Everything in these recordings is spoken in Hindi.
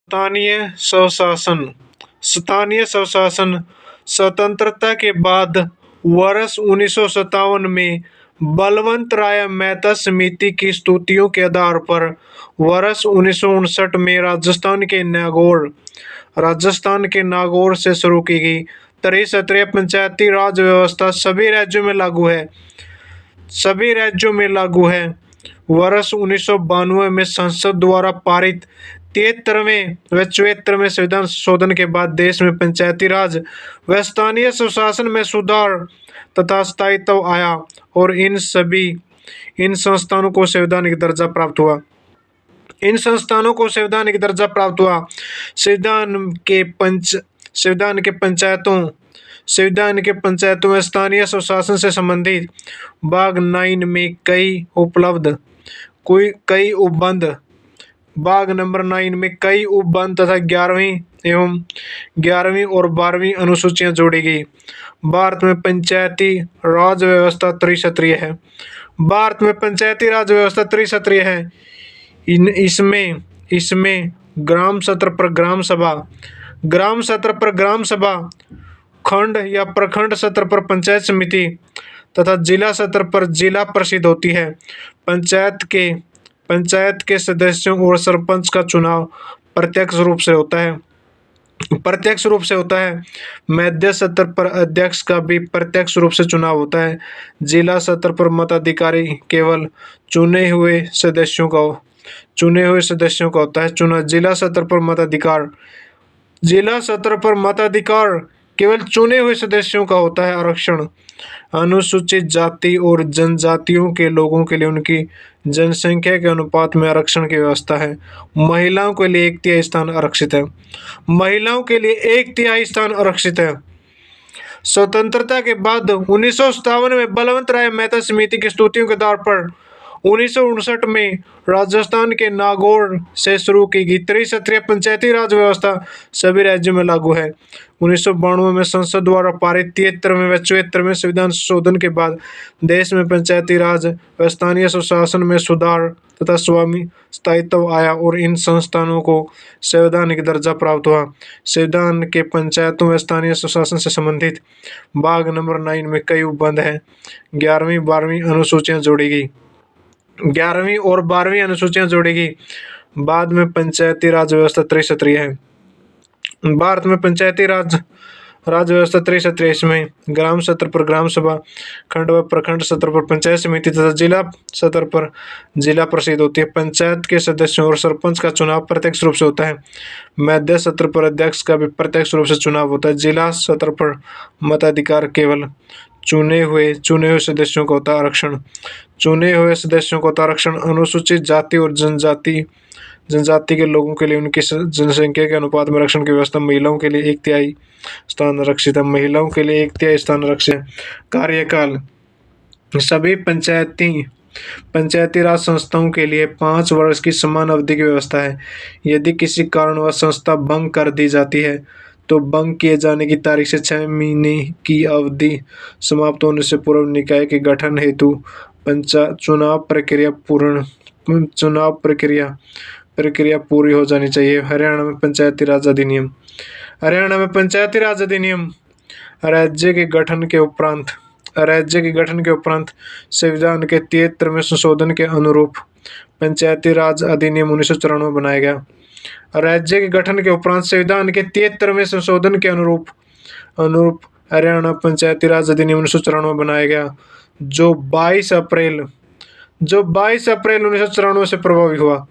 स्थानीय स्वशासन। स्थानीय स्वशासन स्वतंत्रता के बाद वर्ष 1957 में बलवंत राय मेहता समिति की स्तुतियों के आधार पर वर्ष 1959 में राजस्थान के नागौर से शुरू की गई त्रिस्तरीय पंचायती राज व्यवस्था सभी राज्यों में लागू है। वर्ष 1992 में संसद द्वारा पारित 73वें व 74वें संविधान संशोधन के बाद देश में पंचायती राज व स्थानीय स्वशासन में सुधार तथा स्थायित्व आया और इन संस्थानों को संवैधानिक दर्जा प्राप्त हुआ। संविधान के पंचायतों में स्थानीय स्वशासन से संबंधित भाग 9 में भाग नंबर 9 में कई उपबंध तथा 11वीं और 12वीं अनुसूचियां जोड़ी गई। भारत में पंचायती राज व्यवस्था त्रिस्तरीय है। इसमें ग्राम सत्र पर ग्राम सभा, खंड या प्रखंड सत्र पर पंचायत समिति तथा जिला सत्र पर जिला परिषद होती है। पंचायत के सदस्यों और सरपंच का चुनाव प्रत्यक्ष रूप से होता है। मध्य सत्र पर अध्यक्ष का भी प्रत्यक्ष रूप से चुनाव होता है। जिला सत्र पर मताधिकारी केवल चुने हुए सदस्यों का होता है। जिला सत्र पर मताधिकार केवल चुने हुए सदस्यों का होता है। आरक्षण अनुसूचित जाति और जनजातियों के लोगों के लिए उनकी जनसंख्या के अनुपात में आरक्षण की व्यवस्था है। महिलाओं के लिए 1/3 स्थान आरक्षित है। स्वतंत्रता के बाद 1957 में बलवंत राय मेहता समिति की स्तुतियों के आधार पर 1959 में राजस्थान के नागौर से शुरू की गई त्रिस्तरीय पंचायती राज व्यवस्था सभी राज्यों में लागू है। 1992 में संसद द्वारा पारित 73वें व 74वें संविधान संशोधन के बाद देश में पंचायती राज व स्थानीय स्वशासन में सुधार तथा स्थायित्व आया और इन संस्थानों को संवैधानिक दर्जा प्राप्त हुआ। संविधान के पंचायतों व स्थानीय स्वशासन से संबंधित भाग नंबर 9 में कई उपबंध हैं। 11वीं और 12वीं अनुसूचियां जोड़ी गई। बाद में पंचायती राज व्यवस्था त्रिस्तरीय है। भारत में पंचायती राज व्यवस्था त्रिस्तरीय। इसमें ग्राम सत्र पर ग्राम सभा, खंड व प्रखंड सत्र पर पंचायत समिति तथा जिला सत्र पर जिला परिषद होती है। पंचायत के सदस्यों और सरपंच का चुनाव प्रत्यक्ष रूप से होता है। मध्य सत्र पर अध्यक्ष का भी प्रत्यक्ष रूप से चुनाव होता है। जिला सत्र पर मताधिकार केवल चुने हुए सदस्यों का होता है। आरक्षण अनुसूचित जाति और जनजाति के लोगों के लिए उनकी जनसंख्या के अनुपात में आरक्षण की व्यवस्था। महिलाओं के लिए 1/3 स्थान आरक्षित है। कार्यकाल सभी पंचायती राज संस्थाओं के लिए 5 वर्ष की समान अवधि की व्यवस्था है। यदि किसी कारणवश संस्था भंग कर दी जाती है तो भंग किए जाने की तारीख से 6 महीने की अवधि समाप्त होने से पूर्व निकाय के गठन हेतु चुनाव प्रक्रिया पूरी हो जानी चाहिए। हरियाणा में पंचायती राज अधिनियम राज्य के गठन के उपरांत संविधान के 73वें संशोधन के अनुरूप पंचायती राज अधिनियम 1994 बनाया गया। राज्य के गठन के उपरांत संविधान के 73वें संशोधन के अनुरूप हरियाणा पंचायती राज अधिनियम 1994 बनाया गया, जो 22 अप्रैल 1994 से प्रभावी हुआ।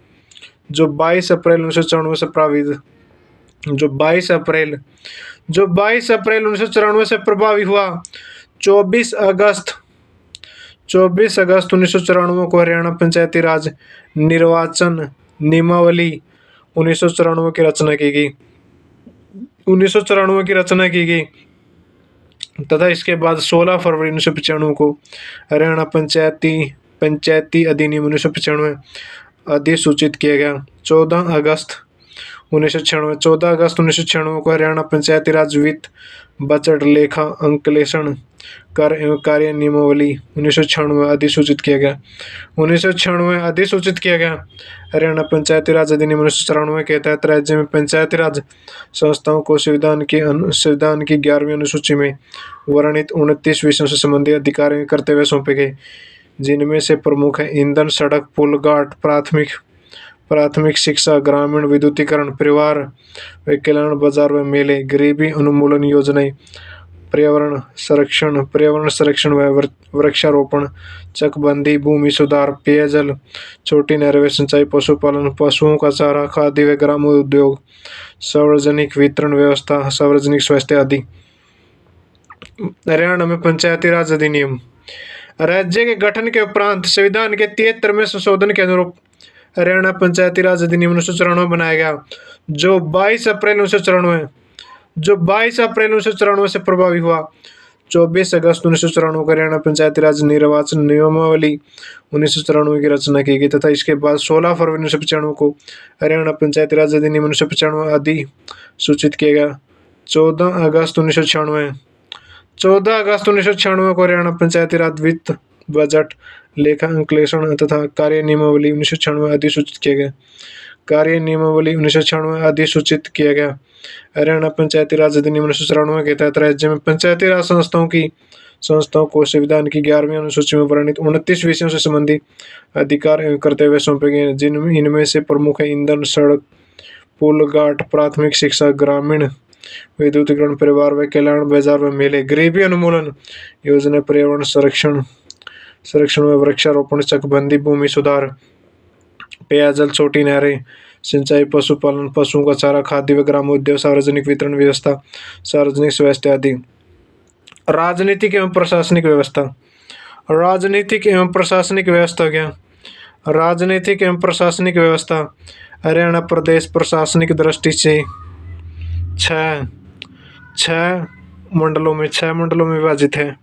22 अप्रैल 1994 से प्रभावी हुआ। 24 अगस्त 1994 को हरियाणा पंचायती राज निर्वाचन नियमावली 1994 की रचना की गई तथा इसके बाद 16 फरवरी 1995 को हरियाणा पंचायती अधिनियम 1995 अधिसूचित किया गया। 14 अगस्त 1996 14 अगस्त 1996 को हरियाणा पंचायती राज वित्त बजट लेखा अंकलेषण कर एवं कार्य नियमावली 1996 अधिसूचित किया गया। 1996 अधिसूचित किया गया। हरियाणा पंचायती राज अधिनियम 1994 के तहत राज्य में पंचायती राज संस्थाओं को संविधान की 11वीं अनुसूची में वर्णित 29 विषयों से संबंधित अधिकार एवं कर्तव्य सौंपे गए, जिनमें से प्रमुख है ईंधन, सड़क, पुल, घाट, प्राथमिक शिक्षा, ग्रामीण विद्युतीकरण, परिवार व कल्याण, बाजार व मेले, गरीबी उन्मूलन योजनाएं, पर्यावरण संरक्षण व वृक्षारोपण, चकबंदी, भूमि सुधार, पेयजल, छोटी नहरें व सिंचाई, पशुपालन, पशुओं का चारा, खाद्य व ग्रामीण उद्योग, सार्वजनिक वितरण व्यवस्था, सार्वजनिक स्वास्थ्य आदि। हरियाणा में पंचायती राज अधिनियम। राज्य के गठन के उपरांत संविधान के 73वें संशोधन के अनुरूप हरियाणा पंचायती राज अधिनियम 1994 बनाया गया, जो 22 अप्रैल 1994 से प्रभावी हुआ। 24 अगस्त 1994 को हरियाणा पंचायती राज निर्वाचन नियमावली 1994 की रचना की गई तथा इसके बाद 16 फरवरी 1995 को हरियाणा पंचायती राज अधिनियम 1995 अधिसूचित किया गया। 14 अगस्त 1996 को हरियाणा पंचायती राज वित्त बजट लेखा अंकलेषण तथा कार्य नियमावली 1996 अधिसूचित किया गया। कार्य नियमावली 1996 अधिसूचित किया गया। हरियाणा पंचायती राज अधिनियम 1994 के तहत राज्य में पंचायती राज संस्थाओं को संविधान की 11वीं अनुसूची में वर्णित 29 विषयों से संबंधित अधिकार एवं कर्तव्य सौंपे गए, इनमें से प्रमुख है ईंधन, सड़क, पुल, घाट, प्राथमिक शिक्षा, ग्रामीण विद्युतीकरण, परिवार व कल्याण, बाजार व मेले, गरीबी उन्मूलन योजना, पर्यावरण संरक्षण व वृक्षारोपण, चकबंदी, भूमि सुधार, पेयजल, छोटी नहरें, सिंचाई, पशुपालन, पशुओं का चारा, खाद्य व ग्राम उद्योग, सार्वजनिक वितरण व्यवस्था, सार्वजनिक स्वास्थ्य आदि। राजनीतिक एवं प्रशासनिक व्यवस्था। राजनीतिक एवं प्रशासनिक व्यवस्था क्या? राजनीतिक एवं प्रशासनिक व्यवस्था हरियाणा प्रदेश प्रशासनिक दृष्टि से छह मंडलों में विभाजित है।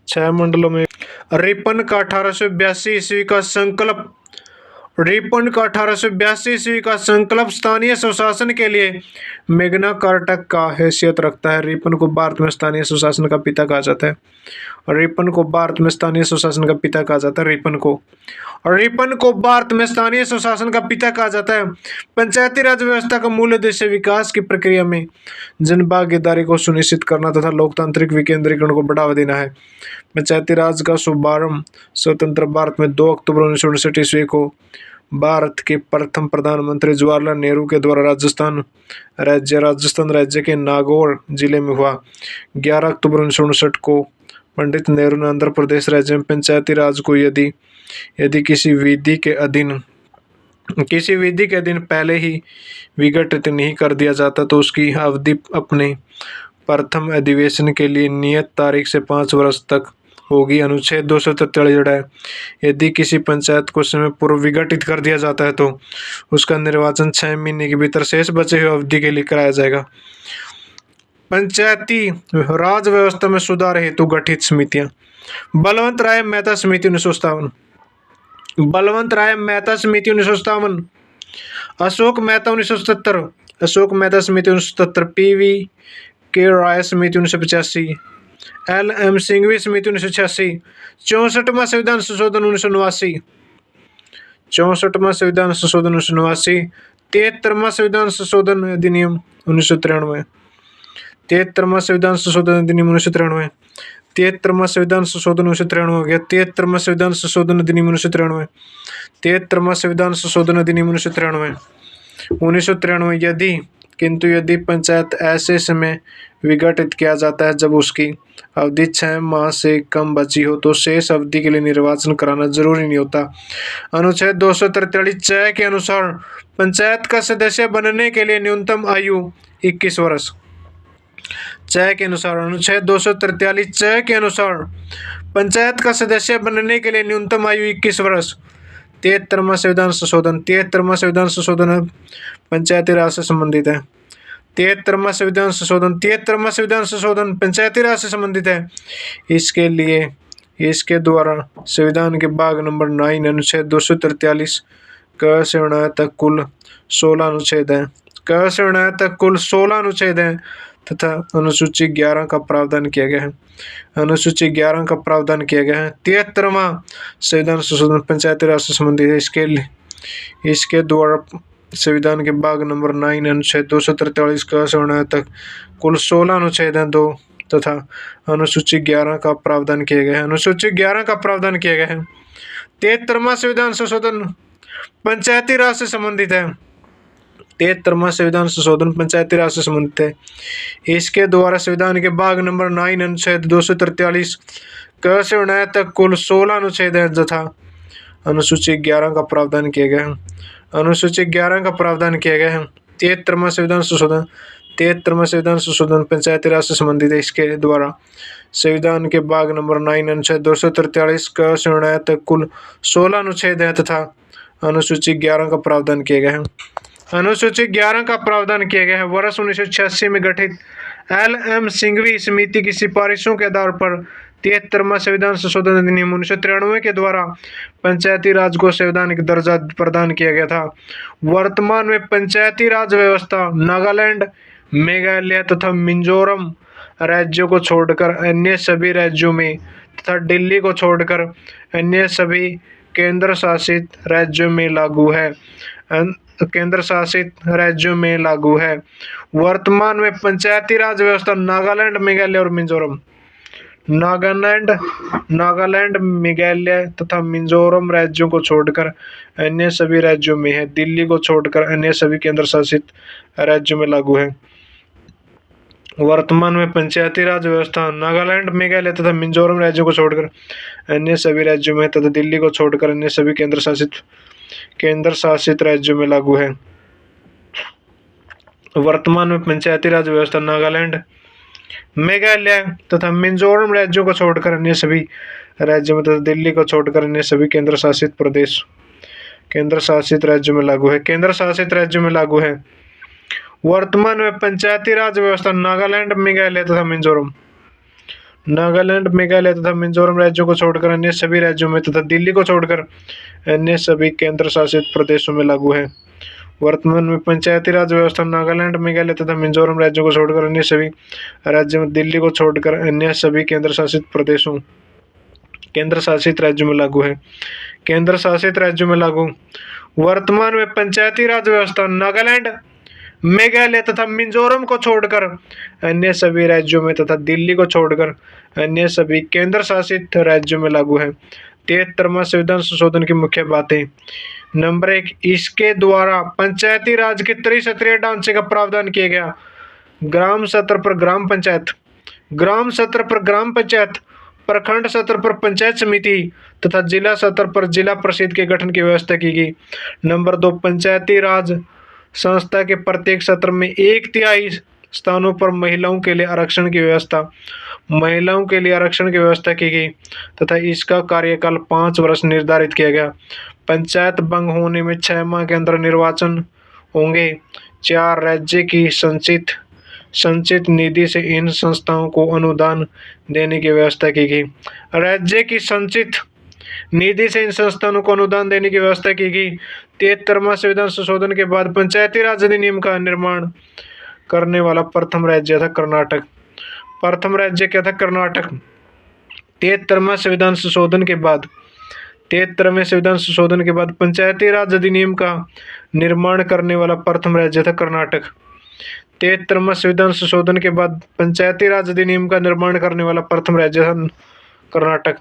6 मंडलों में रिपन का 1882 ईस्वी का संकल्प स्थानीय स्वशासन के लिए मैग्ना कार्टा का हैसियत रखता है। रिपन को भारत में स्थानीय स्वशासन का पिता कहा जाता है। रिपन को भारत में स्थानीय स्वशासन का पिता कहा जाता है। रिपन को भारत में स्थानीय स्वशासन का पिता कहा जाता है। पंचायती राज व्यवस्था का मूल उद्देश्य विकास की प्रक्रिया में जन भागीदारी को सुनिश्चित करना तथा लोकतांत्रिक विकेंद्रीकरण को बढ़ावा देना है। पंचायती राज का शुभारंभ स्वतंत्र भारत में 2 अक्टूबर 1959 ईस्वी को भारत के प्रथम प्रधानमंत्री जवाहरलाल नेहरू के द्वारा राजस्थान राज्य के नागौर जिले में हुआ। 11 अक्टूबर 1959 को पंडित नेहरू ने आंध्र प्रदेश राज्य में पंचायती राज को यदि किसी विधि के अधीन पहले ही विघटित नहीं कर दिया जाता तो उसकी अवधि अपने प्रथम अधिवेशन के लिए नियत तारीख से 5 वर्ष तक होगी। अनुच्छेद 243 है, यदि किसी पंचायत को समय पूर्व विघटित कर दिया जाता है तो उसका निर्वाचन 6 महीने के भीतर शेष बचे हुए अवधि के लिए कराया जाएगा। पंचायती राज व्यवस्था में सुधार हेतु गठित समितियां। बलवंत राय मेहता समिति 1957, अशोक मेहता 1977, पीवी के राय समिति 1985, LM सिंघवी समिति 1986, 64वां संविधान संशोधन 1989, 73वां संविधान संशोधन अधिनियम 1993, 73वां संविधान संशोधन अधिनियम 1993, 73वां संविधान संशोधन 1993 हो गया। 73वां संविधान संशोधन अधिनियम 1993, 73वां संविधान संशोधन अधिनियम 1993 यदि पंचायत ऐसे समय विघटित किया जाता है जब उसकी अवधि 6 माह से कम बची हो तो शेष अवधि के लिए निर्वाचन कराना जरूरी नहीं होता। अनुच्छेद 243 के अनुसार पंचायत का सदस्य बनने के लिए न्यूनतम आयु 21 वर्ष। अनुच्छेद 243 के अनुसार पंचायत का सदस्य बनने के लिए न्यूनतम आयु 21 वर्ष। 73वां संविधान संशोधन पंचायती राज से संबंधित है। 73वां संविधान संशोधन पंचायती राज से संबंधित है। इसके द्वारा संविधान के भाग नंबर 9 अनुच्छेद 243 क से 9 तक कुल 16 अनुच्छेद हैं। क से ण तक कुल 16 अनुच्छेद हैं तथा अनुसूची 11 का प्रावधान किया गया है। अनुसूची 11 का प्रावधान किया गया है। 73वां संविधान संशोधन पंचायती राज से संबंधित है। इसके द्वारा संविधान के भाग नंबर 9 अनुच्छेद 243 क से ण तक कुल 16 अनुच्छेद हैं 2 तथा अनुसूची 11 का प्रावधान किया गया है। अनुसूची 11 का प्रावधान किया गया है। 73वां संविधान संशोधन पंचायती राज से संबंधित है। 73वां संविधान संशोधन पंचायती राज से संबंधित है। इसके द्वारा संविधान के भाग नंबर 9 अनुच्छेद 243 क से ण तक कुल 16 अनुच्छेद हैं तथा अनुसूची 11 का प्रावधान किया गया है। अनुसूची 11 का प्रावधान किया गया है। 73वां संविधान संशोधन पंचायती राज से संबंधित है। इसके द्वारा संविधान के भाग नंबर 9 अनुच्छेद 243 क से ण तक कुल 16 अनुच्छेद हैं तथा अनुसूची 11 का प्रावधान किया गया है। अनुसूची 11 का प्रावधान किया गया है। वर्ष 1986 में गठित LM सिंघवी समिति की सिफारिशों के आधार पर 73वां संविधान संशोधन अधिनियम 1993 के द्वारा पंचायती राज को संवैधानिक दर्जा प्रदान किया गया था। वर्तमान में पंचायती राज व्यवस्था नागालैंड, मेघालय तथा मिजोरम राज्यों को छोड़कर अन्य सभी राज्यों में तथा दिल्ली को छोड़कर अन्य सभी केंद्र शासित राज्यों में लागू है। वर्तमान में पंचायती राज व्यवस्था नागालैंड, मेघालय और मिजोरम नागालैंड, मेघालय तथा मिजोरम राज्यों को छोड़कर अन्य सभी राज्यों में है। दिल्ली को छोड़कर अन्य सभी केंद्र शासित राज्यों में लागू है। वर्तमान में पंचायती राज व्यवस्था नागालैंड, मेघालय तथा मिजोरम राज्यों को छोड़कर अन्य सभी राज्यों में तथा दिल्ली को छोड़कर अन्य सभी केंद्र शासित राज्यों में लागू है। वर्तमान में पंचायती राज व्यवस्था नागालैंड, मेघालय तथा मिजोरम राज्यों को छोड़कर अन्य सभी राज्यों में तथा दिल्ली को छोड़कर अन्य सभी केंद्र शासित राज्यों में लागू है। वर्तमान में पंचायती राज व्यवस्था नागालैंड, मेघालय तथा मिजोरम राज्यों को छोड़कर अन्य सभी राज्यों में तथा दिल्ली को छोड़कर अन्य सभी केंद्र शासित प्रदेशों में लागू है। वर्तमान में पंचायती राज व्यवस्था नागालैंड, मेघालय तथा मिजोरम राज्यों को छोड़कर अन्य सभी राज्यों में दिल्ली को छोड़कर अन्य सभी केंद्र शासित राज्यों में लागू है। केंद्र शासित राज्यों में लागू। वर्तमान में पंचायती राज व्यवस्था नागालैंड, मेघालय तथा मिजोरम को छोड़कर अन्य सभी राज्यों में तथा दिल्ली को छोड़कर अन्य सभी केंद्र शासित राज्यों में लागू है। 73वां संविधान संशोधन की मुख्य बातें। नंबर 1, इसके द्वारा पंचायती राज के त्रिस्तरीय ढांचे का प्रावधान किया गया। ग्राम स्तर पर ग्राम पंचायत, प्रखंड स्तर पर पंचायत समिति तथा जिला स्तर पर जिला परिषद के गठन की व्यवस्था की गई। नंबर 2, पंचायती राज संस्था के प्रत्येक सत्र में 1/3 स्थानों पर महिलाओं के लिए आरक्षण की व्यवस्था की गई तथा इसका कार्यकाल 5 वर्ष निर्धारित किया गया। पंचायत भंग होने में 6 माह के अंदर निर्वाचन होंगे। 4, राज्य की संचित निधि से इन संस्थाओं को अनुदान देने की व्यवस्था की गई। राज्य की संचित निधि से इन संस्थानों को अनुदान देने की व्यवस्था की गई। 73वां संविधान संशोधन के बाद पंचायती राज अधिनियम का निर्माण करने वाला प्रथम राज्य था कर्नाटक। 73वें संविधान संशोधन के बाद पंचायती राज अधिनियम का निर्माण करने वाला प्रथम राज्य था कर्नाटक। 73वें संविधान संशोधन के बाद पंचायती राज अधिनियम का निर्माण करने वाला प्रथम राज्य था कर्नाटक।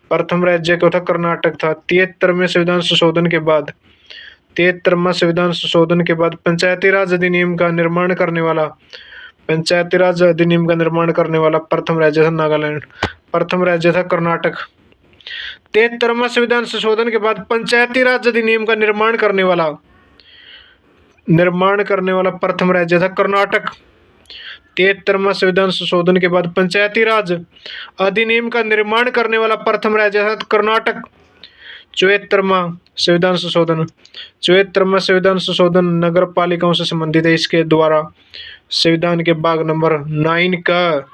प्रथम राज्य क्या था? कर्नाटक था। 73वें संविधान संशोधन के बाद 73वां संविधान संशोधन के बाद पंचायती राज अधिनियम का निर्माण करने वाला प्रथम राज्य था नागालैंड। प्रथम राज्य था कर्नाटक। 73वां संविधान संशोधन के बाद पंचायती राज अधिनियम का निर्माण करने वाला प्रथम राज्य था कर्नाटक। 73वां संविधान संशोधन के बाद पंचायती राज अधिनियम का निर्माण करने वाला प्रथम राज्य था कर्नाटक। 74वां संविधान संशोधन नगर पालिकाओं से संबंधित है। इसके द्वारा संविधान के भाग नंबर 9 का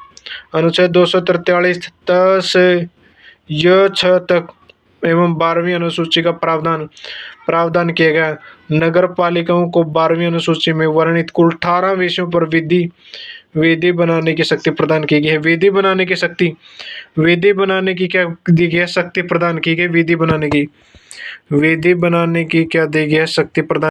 अनुच्छेद 243 त से य 6 तक एवं 12वीं अनुसूची का प्रावधान किया गया। नगर पालिकाओं को 12वीं अनुसूची में वर्णित कुल 18 विषयों पर विधि बनाने की शक्ति प्रदान की गई है। विधि बनाने की क्या दी गई है? शक्ति प्रदान की गई। विधि बनाने की क्या दी गई है? शक्ति प्रदान